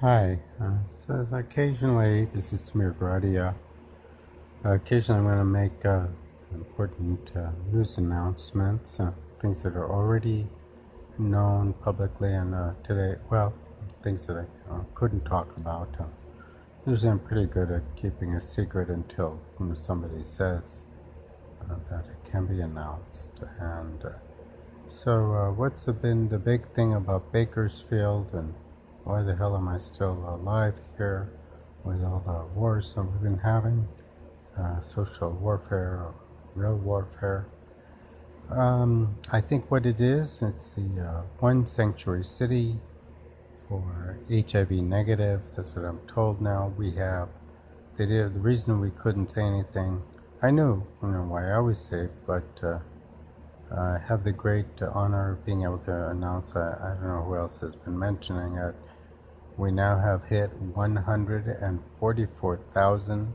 Hi. So occasionally, this is Samir. Occasionally, I'm going to make important news announcements, things that are already known publicly, and today, well, things that I couldn't talk about. Usually, I'm pretty good at keeping a secret until somebody says that it can be announced. And what's been the big thing about Bakersfield, and why the hell am I still alive here with all the wars that we've been having? Social warfare, or real warfare. I think what it is, it's the one sanctuary city for HIV negative. That's what I'm told now. The reason we couldn't say anything, I knew, why I was safe, but I have the great honor of being able to announce, I don't know who else has been mentioning it, we now have hit 144,000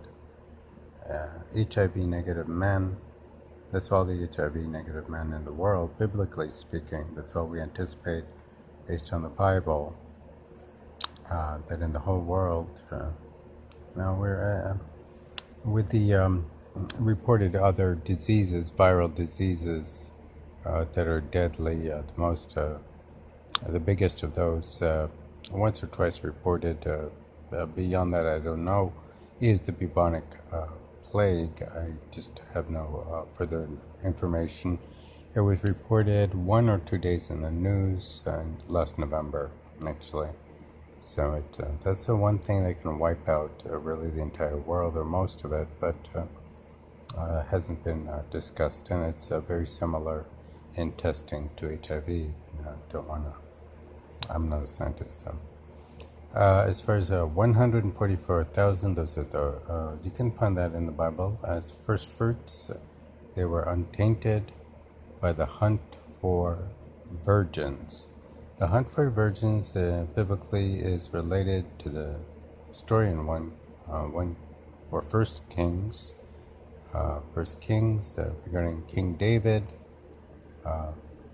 HIV negative men. That's all the HIV negative men in the world, biblically speaking. That's all we anticipate based on the Bible, that in the whole world. Now we're with the reported other diseases, viral diseases that are deadly. The biggest of those, once or twice reported. Beyond that, I don't know. Is the bubonic plague? I just have no further information. It was reported 1 or 2 days in the news last November, actually. So that's the one thing that can wipe out really the entire world or most of it, but hasn't been discussed, and it's very similar in testing to HIV. I'm not a scientist, so. As far as 144,000, those are you can find that in the Bible as first fruits. They were untainted by the hunt for virgins. The hunt for virgins biblically is related to the story in First Kings. First Kings regarding King David,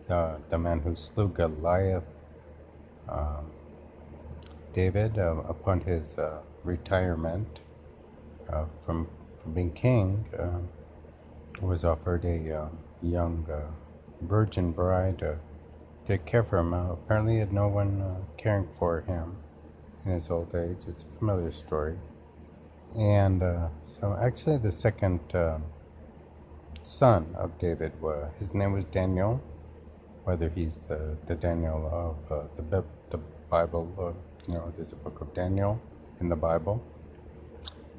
the man who slew Goliath. David, upon his retirement from being king, was offered a young virgin bride to take care of him. Apparently, he had no one caring for him in his old age. It's a familiar story. And so, actually, the second son of David, his name was Daniel. Whether he's the Daniel of the Bible, there's a book of Daniel in the Bible.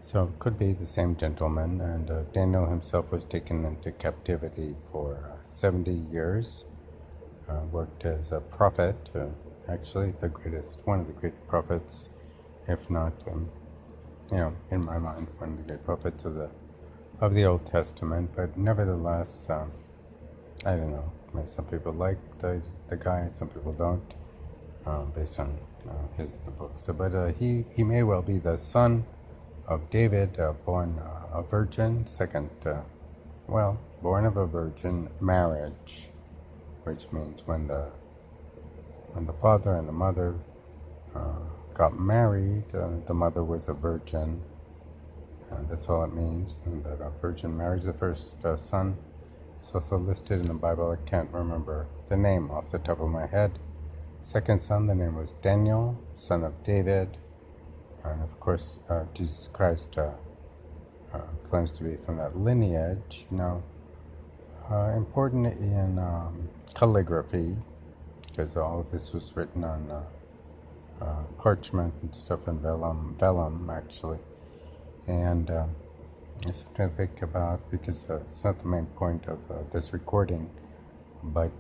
So it could be the same gentleman, and Daniel himself was taken into captivity for 70 years, worked as a prophet, actually one of the great prophets, if not, in my mind, one of the great prophets of the Old Testament, but nevertheless, I don't know, some people like the guy, some people don't, based on the book. So, but he may well be the son of David, born a virgin, born of a virgin marriage, which means when the father and the mother got married, the mother was a virgin. That's all it means, and that a virgin marries the first son. It's also listed in the Bible. I can't remember the name off the top of my head. Second son, the name was Daniel, son of David. And of course, Jesus Christ claims to be from that lineage. Important in calligraphy, because all of this was written on parchment and stuff, and vellum actually. And it's something to think about, because it's not the main point of this recording, but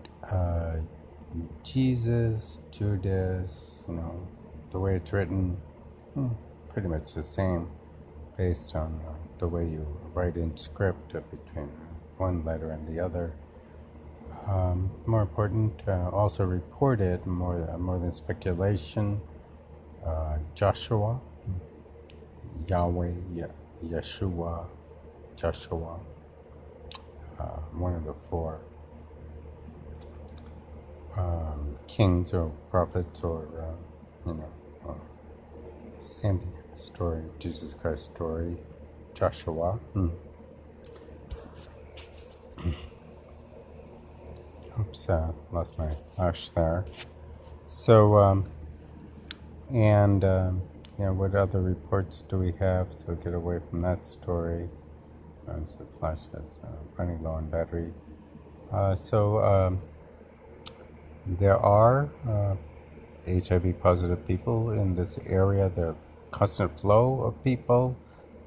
Jesus, Judas, the way it's written, pretty much the same, based on the way you write in script between one letter and the other. More important, also reported, more than speculation, Joshua, Yahweh, Yeshua, Joshua, one of the four kings or prophets or Same thing. Story, Jesus Christ story, Joshua. Oops, lost my flash there. So, what other reports do we have? So get away from that story. So the flash is running low on battery. There are HIV positive people in this area. There are constant flow of people,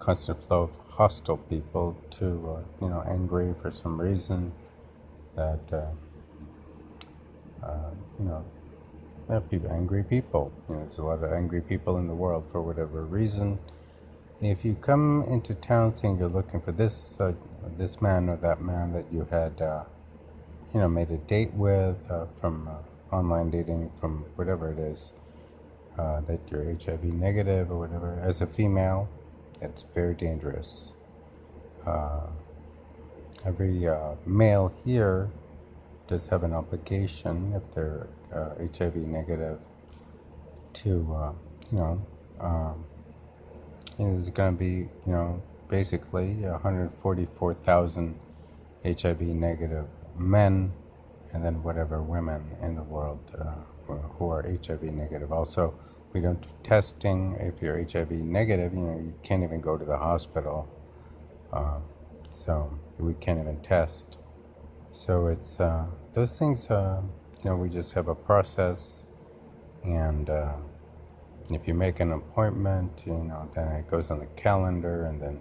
constant flow of hostile people to, angry for some reason that, there are angry people. There's a lot of angry people in the world for whatever reason. If you come into town saying you're looking for this man or that man that you had, made a date with from online dating, from whatever it is, that you're HIV negative or whatever, as a female, it's very dangerous. Every male here does have an obligation, if they're HIV negative, to, there's going to be, basically 144,000 HIV negative men, and then whatever women in the world who are HIV negative. Also, we don't do testing. If you're HIV negative, you can't even go to the hospital. So we can't even test. So it's those things. We just have a process, and if you make an appointment, then it goes on the calendar, and then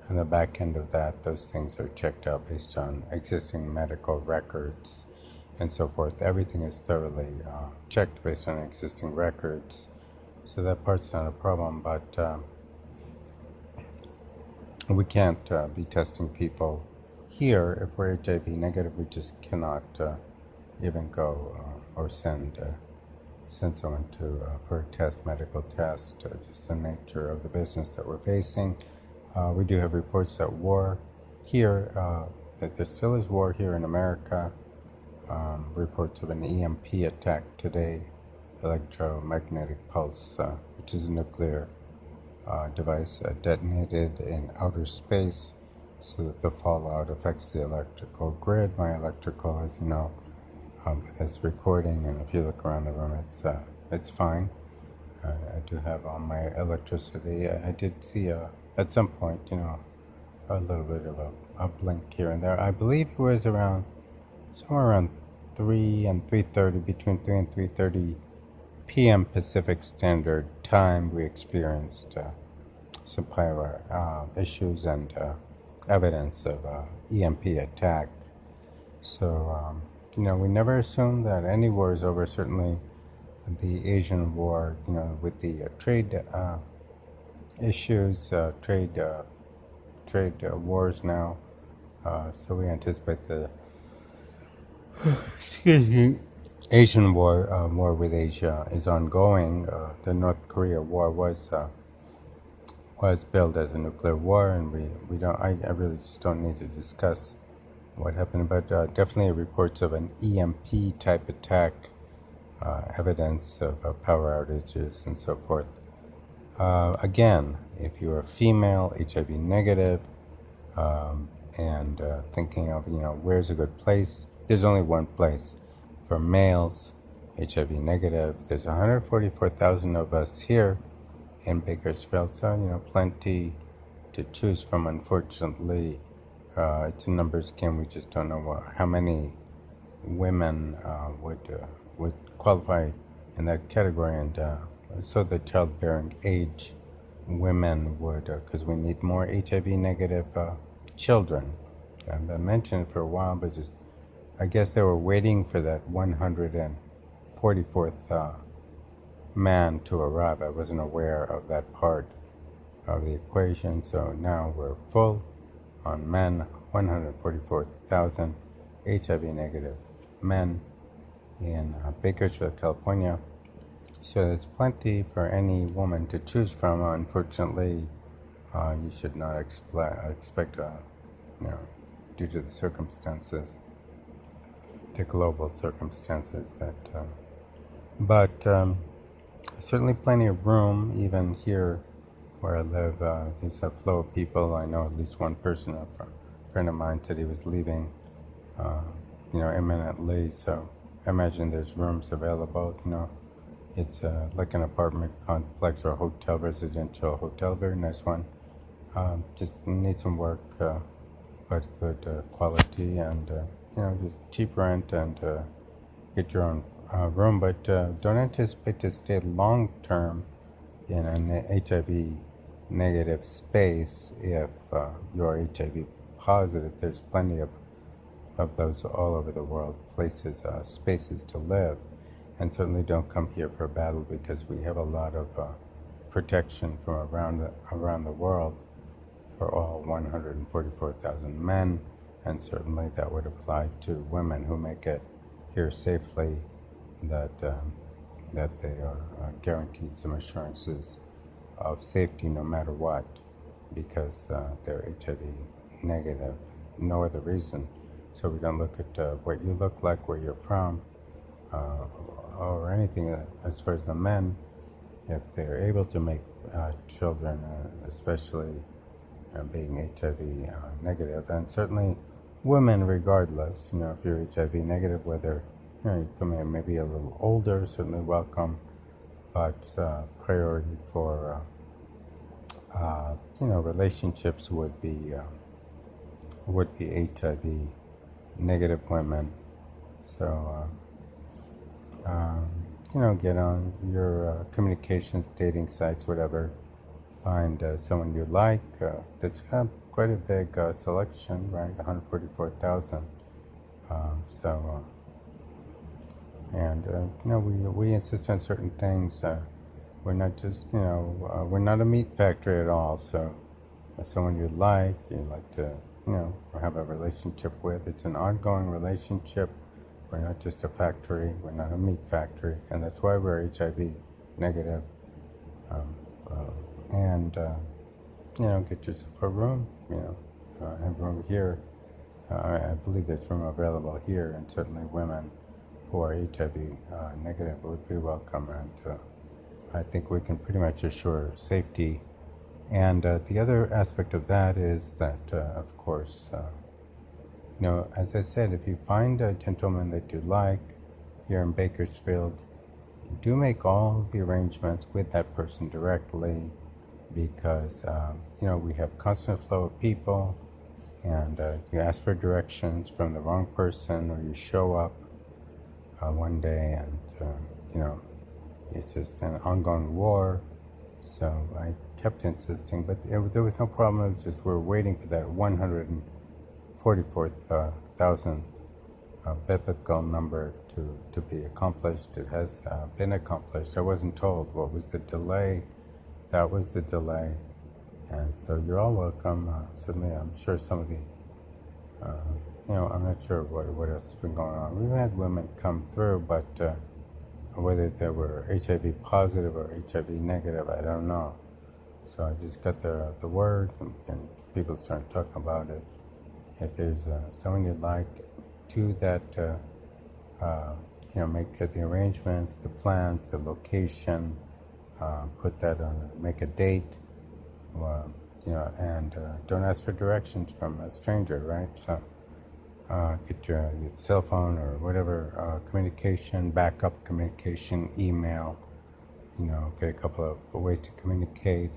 on the back end of that, those things are checked out based on existing medical records and so forth. Everything is thoroughly checked based on existing records, so that part's not a problem. But we can't be testing people here. If we're HIV negative, we just cannot even go or send someone to for a medical test. Just the nature of the business that we're facing. We do have reports that war here, that there still is war here in America. Reports of an EMP attack today, electromagnetic pulse, which is a nuclear device detonated in outer space, so that the fallout affects the electrical grid. My electrical, as you know, is recording, and if you look around the room, it's fine. I do have all my electricity. I did see at some point, a little bit of a blink here and there. I believe it was somewhere around 3 and 3:30, between 3 and 3:30 p.m. Pacific Standard Time. We experienced some power issues and evidence of EMP attack. So, we never assume that any war is over. Certainly, the Asian war, with the trade issues, trade wars now. So we anticipate the Asian war with Asia is ongoing. The North Korea war was billed as a nuclear war, and we don't. I really just don't need to discuss what happened, but definitely reports of an EMP type attack, evidence of power outages and so forth. Again, if you're a female, HIV negative, and thinking of, where's a good place, there's only one place for males, HIV negative. There's 144,000 of us here in Bakersfield, so, plenty to choose from. Unfortunately, it's a numbers game. We just don't know how many women would qualify in that category, and so the childbearing age women would, because we need more HIV negative children. And I mentioned it for a while, but I guess they were waiting for that 144th man to arrive. I wasn't aware of that part of the equation, so now we're full on men, 144,000 HIV negative men in Bakersfield, California. So there's plenty for any woman to choose from. Unfortunately, you should not expect, due to the circumstances, the global circumstances, that. But certainly plenty of room, even here where I live. There's a flow of people. I know at least one person, a friend of mine, said he was leaving, uh, imminently. So I imagine there's rooms available. It's like an apartment complex or a hotel, residential hotel, very nice one. Just need some work, but good quality and just cheap rent and get your own room. But don't anticipate to stay long term in an HIV negative space if you're HIV positive. There's plenty of those all over the world, places, spaces to live. And certainly don't come here for a battle, because we have a lot of protection from around the world for all 144,000 men, and certainly that would apply to women who make it here safely, that they are guaranteed some assurances of safety no matter what, because they're HIV negative, no other reason. So we don't look at what you look like, where you're from, or anything. As far as the men, if they're able to make children, especially being HIV negative, and certainly women regardless, if you're HIV negative, whether you come in maybe a little older, certainly welcome, but priority for relationships would be HIV negative women. So get on your communications, dating sites, whatever, find someone you like. That's quite a big selection, right? 144,000. We insist on certain things. We're not just, we're not a meat factory at all. So someone you like to, have a relationship with. It's an ongoing relationship. We're not just a factory. We're not a meat factory. And that's why we're HIV negative. Get yourself a room, have room here. I believe there's room available here, and certainly women who are HIV negative would be welcome, and I think we can pretty much assure safety. And the other aspect of that is that, of course, as I said, if you find a gentleman that you like here in Bakersfield, do make all the arrangements with that person directly, because we have constant flow of people, and you ask for directions from the wrong person, or you show up one day and it's just an ongoing war. So I kept insisting, but there was no problem. It was just we're waiting for that 144,000 biblical number to be accomplished. It has been accomplished. I wasn't told what was the delay. That was the delay. And so you're all welcome. Certainly, I'm sure some of the, I'm not sure what else has been going on. We've had women come through, but whether they were HIV positive or HIV negative, I don't know. So I just got the word, and people started talking about it. If there's someone you'd like, to that, make the arrangements, the plans, the location, put that on, make a date, and don't ask for directions from a stranger, right? So get your cell phone or whatever communication, backup communication, email, get a couple of ways to communicate.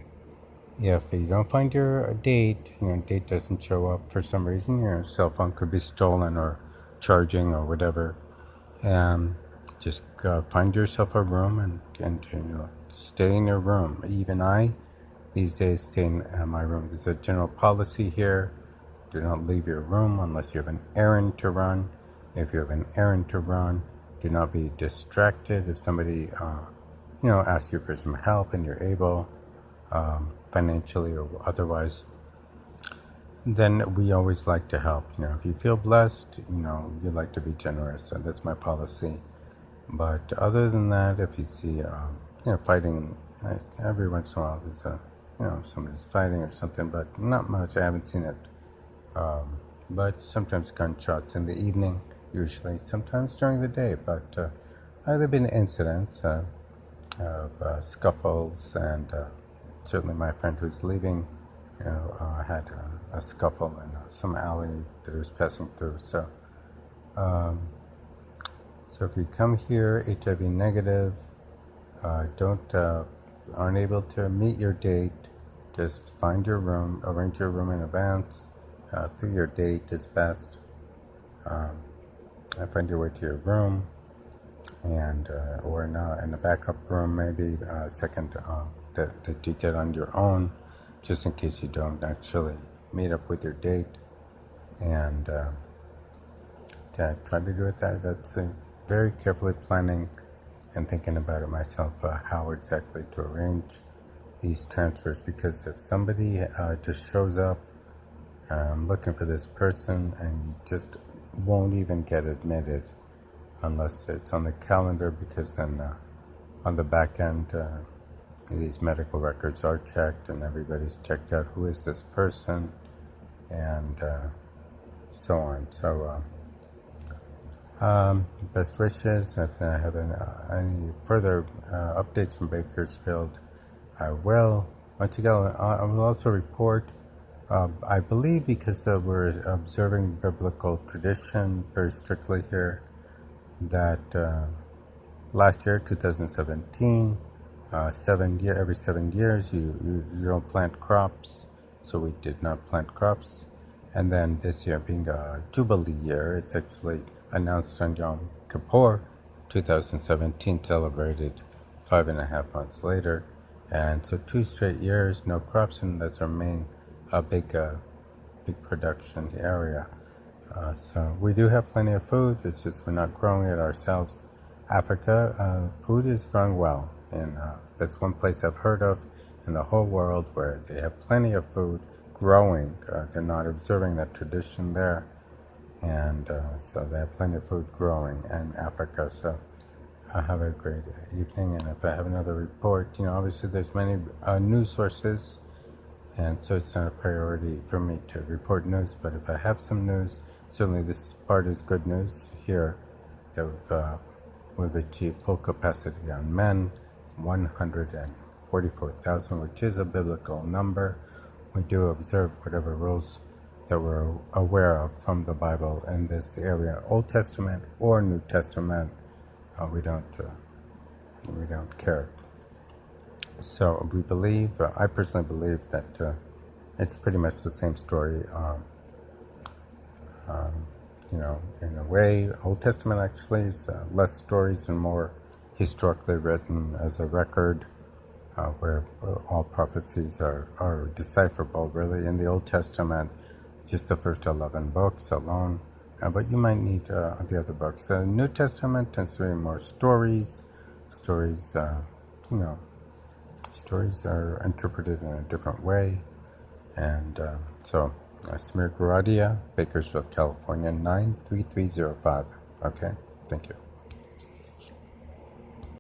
If you don't find your date, date doesn't show up for some reason, your cell phone could be stolen or charging or whatever, just find yourself a room and stay in your room. Even I, these days, stay in my room. There's a general policy here. Do not leave your room unless you have an errand to run. If you have an errand to run, do not be distracted. If somebody, asks you for some help and you're able, financially or otherwise, then we always like to help. If you feel blessed, you like to be generous. So that's my policy. But other than that, if you see, fighting, every once in a while there's somebody's fighting or something, but not much. I haven't seen it. But sometimes gunshots in the evening, usually, sometimes during the day. But there have been incidents. scuffles, and certainly my friend who's leaving, had a scuffle in some alley that he was passing through. Um, so if you come here HIV negative, aren't able to meet your date, just find your room, arrange your room in advance. Through your date is best. Find your way to your room, and or in a backup room, maybe second that you get on your own, just in case you don't actually meet up with your date, and try to do it that's very carefully planning and thinking about it myself, how exactly to arrange these transfers, because if somebody just shows up looking for this person and you just won't even get admitted unless it's on the calendar, because then on the back end these medical records are checked and everybody's checked out who is this person, and so on. So best wishes. If I have any further updates from Bakersfield, I will. Once again, I will also report, I believe because we're observing biblical tradition very strictly here, that last year, 2017, every 7 years you don't plant crops, so we did not plant crops. And then this year being a Jubilee year, it's actually announced on Yom Kippur, 2017, celebrated 5.5 months later. And so 2 straight years, no crops, and that's our main big production area. So we do have plenty of food, it's just we're not growing it ourselves. Africa, food is growing well, and that's one place I've heard of in the whole world where they have plenty of food growing. They're not observing that tradition there, and so they have plenty of food growing in Africa. So have a great evening, and if I have another report, obviously there's many news sources, and so it's not a priority for me to report news, but if I have some news, certainly this part is good news here, that we've achieved full capacity on men, 144,000, which is a biblical number. We do observe whatever rules that we're aware of from the Bible in this area, Old Testament or New Testament. We don't care. So we believe, I personally believe that it's pretty much the same story. In a way, Old Testament actually is less stories and more historically written as a record, where all prophecies are decipherable, really. In the Old Testament, just the first 11 books alone, but you might need the other books. The New Testament tends to be more stories. Stories are interpreted in a different way. And so, Samir, Bakersfield, California, 93305. Okay, thank you.